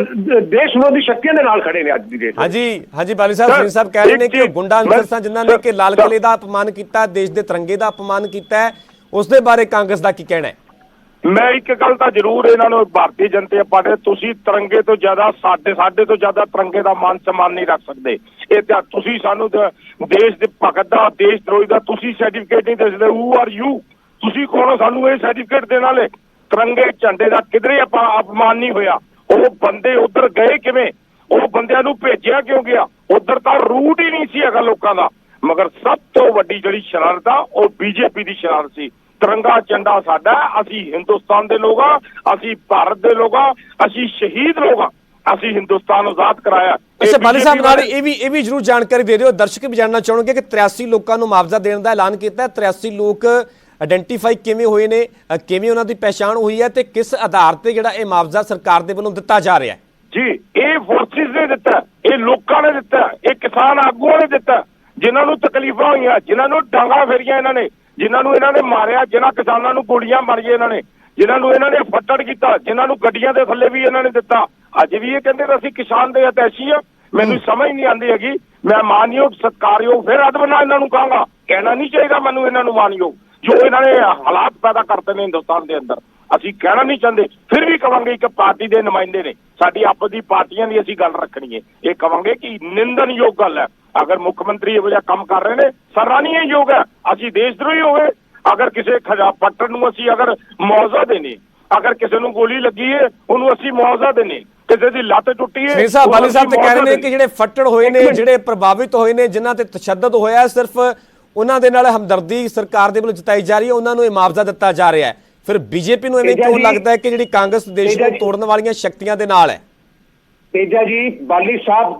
ਦੇਸ਼ ਵਿਰੋਧੀ ਸ਼ਕਤੀਆਂ ਦੇ ਨਾਲ ਖੜੇ ਨੇ ਅੱਜ ਦੀ ਡੇਟ। ਹਾਂਜੀ ਬਾਲੀ ਸਾਹਿਬ ਸਰੀਨ ਸਾਹਿਬ ਕਹਿ ਰਹੇ ਨੇ ਕਿ ਗੁੰਡਾ ਅੰਸਰ ਸਨ ਜਿਨ੍ਹਾਂ ਨੇ ਕਿ ਲਾਲ ਕਿਲੇ ਦਾ ਅਪਮਾਨ ਕੀਤਾ, ਦੇਸ਼ ਦੇ ਤਿਰੰਗੇ ਦਾ ਅਪਮਾਨ ਕੀਤਾ ਹੈ। ਉਸ ਦੇ ਬਾਰੇ ਕਾਂਗਰਸ ਦਾ ਕੀ ਕਹਿਣਾ ਹੈ? ਮੈਂ ਇੱਕ ਗੱਲ ਤਾਂ ਜ਼ਰੂਰ ਇਹਨਾਂ ਨੂੰ ਭਾਰਤੀ ਜਨਤਾ ਪਾਰਟੀ, ਤੁਸੀਂ ਤਿਰੰਗੇ ਤੋਂ ਜ਼ਿਆਦਾ ਸਾਡੇ ਤੋਂ ਜ਼ਿਆਦਾ ਤਿਰੰਗੇ ਦਾ ਮਾਨ ਸਨਮਾਨ ਨਹੀਂ ਰੱਖ ਸਕਦੇ। ਇਹ ਤਾਂ ਤੁਸੀਂ ਸਾਨੂੰ ਦੇਸ਼ ਦੇ ਭਗਤ ਦਾ, ਦੇਸ਼ ਦਰੋਹੀ ਦਾ ਤੁਸੀਂ ਸਰਟੀਫਿਕੇਟ ਨਹੀਂ ਦੇ ਸਕਦੇ। Who are you? ਤੁਸੀਂ ਕੌਣ ਹੋ ਸਾਨੂੰ ਇਹ ਸਰਟੀਫਿਕੇਟ ਦੇਣ ਵਾਲੇ? ਤਿਰੰਗੇ ਝੰਡੇ ਦਾ ਕਿਧਰੇ ਅਪਮਾਨ ਨਹੀਂ ਹੋਇਆ। ਉਹ ਬੰਦੇ ਉਧਰ ਗਏ ਕਿਵੇਂ? ਉਹ ਬੰਦਿਆਂ ਨੂੰ ਭੇਜਿਆ ਕਿਉਂ ਗਿਆ? ਉਧਰ ਤਾਂ ਰੂਟ ਹੀ ਨਹੀਂ ਸੀ ਹੈਗਾ ਲੋਕਾਂ ਦਾ। ਮਗਰ ਸਭ ਤੋਂ ਵੱਡੀ ਜਿਹੜੀ ਸ਼ਰਾਰਤ ਆ ਉਹ ਬੀਜੇਪੀ ਦੀ ਸ਼ਰਾਰਤ ਸੀ। ਤਿਰੰਗਾ ਝੰਡਾ ਸਾਡਾ, ਅਸੀਂ ਹਿੰਦੁਸਤਾਨ ਦੇ ਲੋਕ ਆ, ਅਸੀਂ ਭਾਰਤ ਦੇ ਲੋਕ ਆ, ਅਸੀਂ ਸ਼ਹੀਦ ਲੋਕ ਆ, ਅਸੀਂ ਹਿੰਦੁਸਤਾਨ ਆਜ਼ਾਦ ਕਰਾਇਆ। ਅੱਛਾ ਬਾਲੀ ਸਾਹਿਬ ਨਾਲ ਇਹ ਵੀ ਜ਼ਰੂਰ ਜਾਣਕਾਰੀ ਦੇ ਦਿਓ, ਦਰਸ਼ਕ ਵੀ ਜਾਣਨਾ ਚਾਹਣਗੇ ਕਿ 83 ਲੋਕਾਂ ਨੂੰ ਮੁਆਵਜ਼ਾ ਦੇਣ ਦਾ ਐਲਾਨ ਕੀਤਾ ਹੈ। 83 ਲੋਕ ਆਇਡੈਂਟੀਫਾਈ ਕਿਵੇਂ ਹੋਏ ਨੇ, ਕਿਵੇਂ ਉਹਨਾਂ ਦੀ ਪਛਾਣ ਹੋਈ ਹੈ ਤੇ ਕਿਸ ਆਧਾਰ ਤੇ ਜਿਹੜਾ ਇਹ ਮੁਆਵਜ਼ਾ ਸਰਕਾਰ ਦੇ ਵੱਲੋਂ ਦਿੱਤਾ ਜਾ ਰਿਹਾ ਹੈ? ਜੀ, ਇਹ ਫੋਰਸਿਸ ਨੇ ਦਿੱਤਾ, ਇਹ ਲੋਕਾਂ ਨੇ ਦਿੱਤਾ, ਇਹ ਕਿਸਾਨ ਆਗੂਆਂ ਨੇ ਦਿੱਤਾ, ਜਿਨ੍ਹਾਂ ਨੂੰ ਤਕਲੀਫਾਂ ਹੋਈਆਂ, ਜਿਨ੍ਹਾਂ ਨੂੰ ਡਾਂਗਾ ਫੇਰੀਆਂ ਇਹਨਾਂ ਨੇ, ਜਿਨ੍ਹਾਂ ਨੂੰ ਇਹਨਾਂ ਨੇ ਮਾਰਿਆ, ਜਿਨ੍ਹਾਂ ਕਿਸਾਨਾਂ ਨੂੰ ਗੋਲੀਆਂ ਮਾਰੀਆਂ ਇਹਨਾਂ ਨੇ, ਜਿਨ੍ਹਾਂ ਨੂੰ ਇਹਨਾਂ ਨੇ ਫੱਟੜ ਕੀਤਾ, ਜਿਨ੍ਹਾਂ ਨੂੰ ਗੱਡੀਆਂ ਦੇ ਥੱਲੇ ਵੀ ਇਹਨਾਂ ਨੇ ਦਿੱਤਾ। ਅੱਜ ਵੀ ਇਹ ਕਹਿੰਦੇ ਅਸੀਂ ਕਿਸਾਨ ਦੇ ਹਿਤੈਸ਼ੀ ਆ। ਮੈਨੂੰ ਸਮਝ ਨਹੀਂ ਆਉਂਦੀ ਹੈਗੀ। ਮੈਂ ਮਾਨਯੋਗ ਸਤਿਕਾਰਯੋਗ ਫਿਰ ਅਦਬਨਾ ਇਹਨਾਂ ਨੂੰ ਕਹਾਂਗਾ, ਕਹਿਣਾ ਨਹੀਂ ਚਾਹੀਦਾ ਮੈਨੂੰ ਇਹਨਾਂ ਨੂੰ ਮਾਨਯੋਗ, ਜੋ ਇਹਨਾਂ ਨੇ ਹਾਲਾਤ ਪੈਦਾ ਕਰਤੇ ਨੇ ਹਿੰਦੁਸਤਾਨ ਦੇ ਅੰਦਰ। ਅਸੀਂ ਕਹਿਣਾ ਨਹੀਂ ਚਾਹੁੰਦੇ, ਫਿਰ ਵੀ ਕਵਾਂਗੇ ਇੱਕ ਪਾਰਟੀ ਦੇ ਨੁਮਾਇੰਦੇ ਨੇ, ਸਾਡੀ ਆਪਸ ਦੀ ਪਾਰਟੀਆਂ ਦੀ ਅਸੀਂ ਗੱਲ ਰੱਖਣੀ ਹੈ। ਇਹ ਕਵਾਂਗੇ ਕਿ ਨਿੰਦਣਯੋਗ ਗੱਲ ਹੈ। ਅਗਰ ਮੁੱਖ ਮੰਤਰੀ ਇਹੋ ਜਿਹਾ ਕੰਮ ਕਰ ਰਹੇ ਨੇ, ਸਰਾਹਨੀਯੋਗ ਹੈ। ਅਸੀਂ ਦੇਸ਼ ਦਰੋਹੀ ਹੋ ਗਏ ਅਗਰ ਕਿਸੇ ਫੱਟੜ ਨੂੰ ਅਸੀਂ ਅਗਰ ਮੁਆਵਜ਼ਾ ਦੇਣੇ, ਅਗਰ ਕਿਸੇ ਨੂੰ ਗੋਲੀ ਲੱਗੀ ਹੈ ਉਹਨੂੰ ਅਸੀਂ ਮੁਆਵਜ਼ਾ ਦੇਣੇ, ਕਿਸੇ ਦੀ ਲੱਤ ਟੁੱਟੀ ਹੈ। ਸਾਹਿਬ ਬਾਲੀ ਸਾਹਿਬ ਤੇ ਕਹਿ ਰਹੇ ਨੇ ਕਿ ਜਿਹੜੇ ਫੱਟੜ ਹੋਏ ਨੇ, ਜਿਹੜੇ ਪ੍ਰਭਾਵਿਤ ਹੋਏ ਨੇ, ਜਿਨ੍ਹਾਂ ਤੇ ਤਸ਼ੱਦਦ ਹੋਇਆ, ਸਿਰਫ ਉਹਨਾਂ ਦੇ ਨਾਲ ਹਮਦਰਦੀ ਸਰਕਾਰ ਦੇ ਵੱਲੋਂ ਜਤਾਈ ਜਾ ਰਹੀ ਹੈ, ਉਹਨਾਂ ਨੂੰ ਇਹ ਮੁਆਵਜ਼ਾ ਦਿੱਤਾ ਜਾ ਰਿਹਾ ਹੈ। ਫਿਰ ਬੀਜੇਪੀ ਨੂੰ ਐਵੇਂ ਕਿਉਂ ਲੱਗਦਾ ਹੈ ਕਿ ਜਿਹੜੀ ਕਾਂਗਰਸ ਦੇਸ਼ ਨੂੰ ਤੋੜਨ ਵਾਲੀਆਂ ਸ਼ਕਤੀਆਂ ਦੇ ਨਾਲ ਹੈ? ਤੇਜਾ ਜੀ, ਬਾਲੀ ਸਾਹਿਬ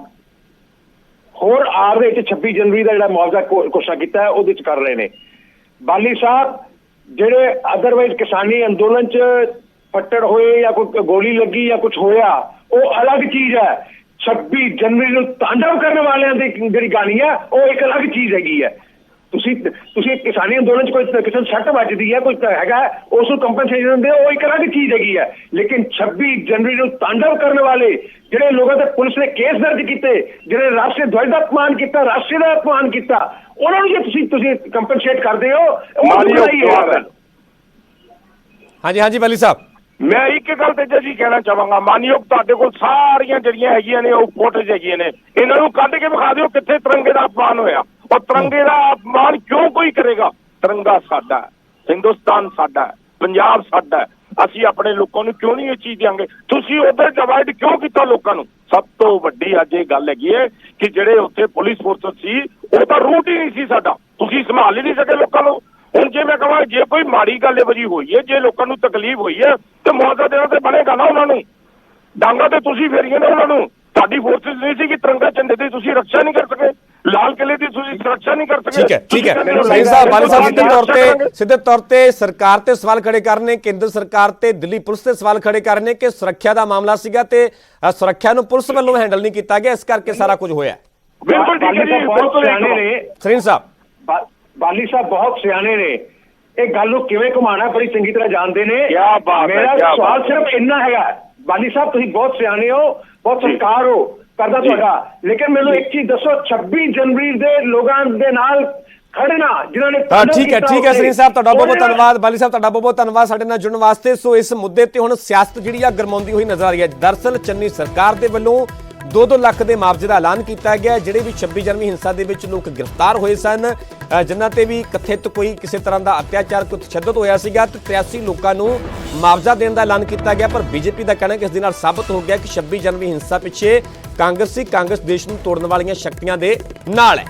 ਹੋਰ ਆਰ ਦੇ ਵਿੱਚ 26 ਜਨਵਰੀ ਦਾ ਜਿਹੜਾ ਮੁਆਵਜ਼ਾ ਘੋਸ਼ਣਾ ਕੀਤਾ ਹੈ ਉਹਦੇ ਵਿੱਚ ਕਰ ਰਹੇ ਨੇ। ਬਾਲੀ ਸਾਹਿਬ ਜਿਹੜੇ ਅਦਰਵਾਈਜ਼ ਕਿਸਾਨੀ ਅੰਦੋਲਨ 'ਚ ਫੱਟੜ ਹੋਏ ਜਾਂ ਕੋਈ ਗੋਲੀ ਲੱਗੀ ਜਾਂ ਕੁਝ ਹੋਇਆ, ਉਹ ਅਲੱਗ ਚੀਜ਼ ਹੈ। 26 ਜਨਵਰੀ ਨੂੰ ਤਾਂਡਵ ਕਰਨ ਵਾਲਿਆਂ ਦੀ ਜਿਹੜੀ ਗਾਣੀ ਹੈ ਉਹ ਇੱਕ ਅਲੱਗ ਚੀਜ਼ ਹੈਗੀ ਹੈ। ਤੁਸੀਂ ਕਿਸਾਨੀ ਅੰਦੋਲਨ 'ਚ ਕੋਈ ਕਿਸੇ ਨੂੰ ਸੱਟ ਵੱਜਦੀ ਹੈ, ਕੋਈ ਹੈਗਾ, ਉਸ ਨੂੰ ਕੰਪਨਸੇਸ਼ਨ ਦਿੰਦੇ, ਉਹ ਇੱਕ ਅਲੱਗ ਚੀਜ਼ ਹੈਗੀ ਹੈ। ਲੇਕਿਨ 26 ਜਨਵਰੀ ਨੂੰ ਤਾਂਡਵ ਕਰਨ ਵਾਲੇ ਜਿਹੜੇ ਲੋਕਾਂ ਤੇ ਪੁਲਿਸ ਨੇ ਕੇਸ ਦਰਜ ਕੀਤੇ, ਜਿਹੜੇ ਰਾਸ਼ਟਰੀ ਧਵਜ ਦਾ ਅਪਮਾਨ ਕੀਤਾ, ਰਾਸ਼ਟਰੀ ਦਾ ਅਪਮਾਨ ਕੀਤਾ, ਉਹਨਾਂ ਨੂੰ ਜੇ ਤੁਸੀਂ ਕੰਪਨਸੇਟ ਕਰਦੇ ਹੋ, ਹਾਂਜੀ ਹਾਂਜੀ ਬਾਲੀ ਸਾਹਿਬ, ਮੈਂ ਇੱਕ ਗੱਲ ਤੇਜਾ ਜੀ ਕਹਿਣਾ ਚਾਹਾਂਗਾ, ਮਾਨਯੋਗ ਤੁਹਾਡੇ ਕੋਲ ਸਾਰੀਆਂ ਜਿਹੜੀਆਂ ਹੈਗੀਆਂ ਨੇ ਉਹ ਫੋਟੋਜ਼ ਹੈਗੀਆਂ ਨੇ, ਇਹਨਾਂ ਨੂੰ ਕੱਢ ਕੇ ਵਿਖਾ ਦਿਓ ਕਿੱਥੇ ਤਿਰੰਗੇ ਦਾ ਅਪਮਾਨ ਹੋਇਆ। ਔਰ ਤਿਰੰਗੇ ਦਾ ਅਪਮਾਨ ਕਿਉਂ ਕੋਈ ਕਰੇਗਾ? ਤਿਰੰਗਾ ਸਾਡਾ ਹੈ, ਹਿੰਦੁਸਤਾਨ ਸਾਡਾ ਹੈ, ਪੰਜਾਬ ਸਾਡਾ ਹੈ, ਅਸੀਂ ਆਪਣੇ ਲੋਕਾਂ ਨੂੰ ਕਿਉਂ ਨਹੀਂ ਇਹ ਚੀਜ਼ ਦਿਆਂਗੇ? ਤੁਸੀਂ ਉਧਰ ਡਿਵਾਈਡ ਕਿਉਂ ਕੀਤਾ ਲੋਕਾਂ ਨੂੰ? ਸਭ ਤੋਂ ਵੱਡੀ ਅੱਜ ਇਹ ਗੱਲ ਹੈਗੀ ਹੈ ਕਿ ਜਿਹੜੇ ਉੱਥੇ ਪੁਲਿਸ ਫੋਰਸ ਸੀ ਉਹ ਤਾਂ ਰੂਟ ਹੀ ਨਹੀਂ ਸੀ ਸਾਡਾ, ਤੁਸੀਂ ਸੰਭਾਲ ਹੀ ਨਹੀਂ ਸਕੇ ਲੋਕਾਂ ਨੂੰ। ਹੁਣ ਜੇ ਮੈਂ ਕਹਾਂ ਜੇ ਕੋਈ ਮਾੜੀ ਗੱਲ ਇਹੋ ਜਿਹੀ ਹੋਈ ਹੈ, ਜੇ ਲੋਕਾਂ ਨੂੰ ਤਕਲੀਫ ਹੋਈ ਹੈ ਤੇ ਮੁਆਵਜ਼ਾ ਦੇਣਾ ਤੇ ਬਣੇਗਾ ਨਾ ਉਹਨਾਂ ਨੂੰ। ਡਾਂਗਾ ਤੇ ਤੁਸੀਂ ਫੇਰੀਆਂ ਨੇ ਉਹਨਾਂ ਨੂੰ, ਤੁਹਾਡੀ ਫੋਰਸਿਸ ਨਹੀਂ ਸੀ ਕਿ ਤਿਰੰਗਾ ਝੰਡੇ ਦੀ ਤੁਸੀਂ ਰੱਖਿਆ ਨਹੀਂ ਕਰ ਸਕੇ, ਲਾਲ ਕਿਲੇ ਦੀ ਤੁਸੀਂ ਸੁਰੱਖਿਆ ਨਹੀਂ ਕਰ ਸਕੇ। ਠੀਕ ਹੈ ਠੀਕ ਹੈ ਸਿੰਘ ਸਾਹਿਬ, ਬਾਲੀ ਸਾਹਿਬ ਸਿੱਧੇ ਤੌਰ ਤੇ ਸਰਕਾਰ ਤੇ ਸਵਾਲ ਖੜੇ ਕਰਨੇ, ਕੇਂਦਰ ਸਰਕਾਰ ਤੇ ਦਿੱਲੀ ਪੁਲਿਸ ਤੇ ਸਵਾਲ ਖੜੇ ਕਰਨੇ ਕਿ ਸੁਰੱਖਿਆ ਦਾ ਮਾਮਲਾ ਸੀਗਾ ਤੇ ਸੁਰੱਖਿਆ ਨੂੰ ਪੁਲਿਸ ਵੱਲੋਂ ਹੈਂਡਲ ਨਹੀਂ ਕੀਤਾ ਗਿਆ, ਇਸ ਕਰਕੇ ਸਾਰਾ ਕੁਝ ਹੋਇਆ। ਬਿਲਕੁਲ ਠੀਕ ਹੈ ਜੀ, ਬਹੁਤ ਸਿਆਣੇ ਨੇ ਸਰੀਨ ਸਾਹਿਬ, ਬਾਲੀ ਸਾਹਿਬ ਬਹੁਤ ਸਿਆਣੇ ਨੇ, ਇਹ ਗੱਲ ਨੂੰ ਕਿਵੇਂ ਘੁਮਾਉਣਾ ਬੜੀ ਚੰਗੀ ਤਰ੍ਹਾਂ ਜਾਣਦੇ ਨੇ। ਕਿਆ ਬਾਤ ਹੈ, ਮੇਰਾ ਕਿਆ ਸਵਾਲ ਬਾਤ। ਸਿਰਫ ਇੰਨਾ ਹੈਗਾ, ਬਾਲੀ ਸਾਹਿਬ ਤੁਸੀਂ ਬਹੁਤ ਸਿਆਣੇ ਹੋ, ਬਹੁਤ ਸੰਸਕਾਰ ਹੋ ਕਰਦਾ ਤੁਹਾਡਾ, ਲੇਕਿਨ ਮੈਨੂੰ ਇੱਕ ਚੀਜ਼ ਦੱਸੋ, 26 ਜਨਵਰੀ ਦੇ ਲੋਕਾਂ ਦੇ ਨਾਲ ਖੜਨਾ ਜਿਨ੍ਹਾਂ ਨੇ ਠੀਕ ਹੈ ਸਰੀਨ ਸਾਹਿਬ, ਤੁਹਾਡਾ ਬਹੁਤ ਬਹੁਤ ਧੰਨਵਾਦ। ਬਾਲੀ ਸਾਹਿਬ ਤੁਹਾਡਾ ਬਹੁਤ ਬਹੁਤ ਧੰਨਵਾਦ ਸਾਡੇ ਨਾਲ ਜੁੜਨ ਵਾਸਤੇ। ਸੋ ਇਸ ਮੁੱਦੇ ਤੇ ਹੁਣ ਸਿਆਸਤ ਜਿਹੜੀ ਆ ਗਰਮਾਉਂਦੀ ਹੋਈ ਨਜ਼ਰ ਆ ਰਹੀ ਹੈ। ਦਰਅਸਲ ਚੰਨੀ ਸਰਕਾਰ ਦੇ ਵੱਲੋਂ 2-2 ਲੱਖ ਦੇ ਮੁਆਵਜ਼ੇ ਦਾ ਐਲਾਨ ਕੀਤਾ ਗਿਆ, ਜਿਹੜੇ ਵੀ 26 ਜਨਵਰੀ ਹਿੰਸਾ ਦੇ ਵਿੱਚ ਲੋਕ ਗ੍ਰਿਫਤਾਰ ਹੋਏ ਸਨ, ਜਿਨ੍ਹਾਂ ਤੇ ਵੀ ਕਥਿਤ ਕੋਈ ਕਿਸੇ ਤਰ੍ਹਾਂ ਦਾ ਅਤਿਆਚਾਰ, ਕੋਈ ਤਸ਼ੱਦਦ ਹੋਇਆ ਸੀਗਾ, ਤੇ 83 ਲੋਕਾਂ ਨੂੰ ਮੁਆਵਜ਼ਾ ਦੇਣ ਦਾ ਐਲਾਨ ਕੀਤਾ ਗਿਆ। ਪਰ ਬੀਜੇਪੀ ਦਾ ਕਹਿਣਾ ਕਿ ਇਸ ਦੇ ਨਾਲ ਸਾਬਤ ਹੋ ਗਿਆ ਕਿ 26 ਜਨਵਰੀ ਹਿੰਸਾ ਪਿੱਛੇ ਕਾਂਗਰਸ ਸੀ, ਕਾਂਗਰਸ ਦੇਸ਼ ਨੂੰ ਤੋੜਨ ਵਾਲੀਆਂ ਸ਼ਕਤੀਆਂ ਦੇ ਨਾਲ ਹੈ।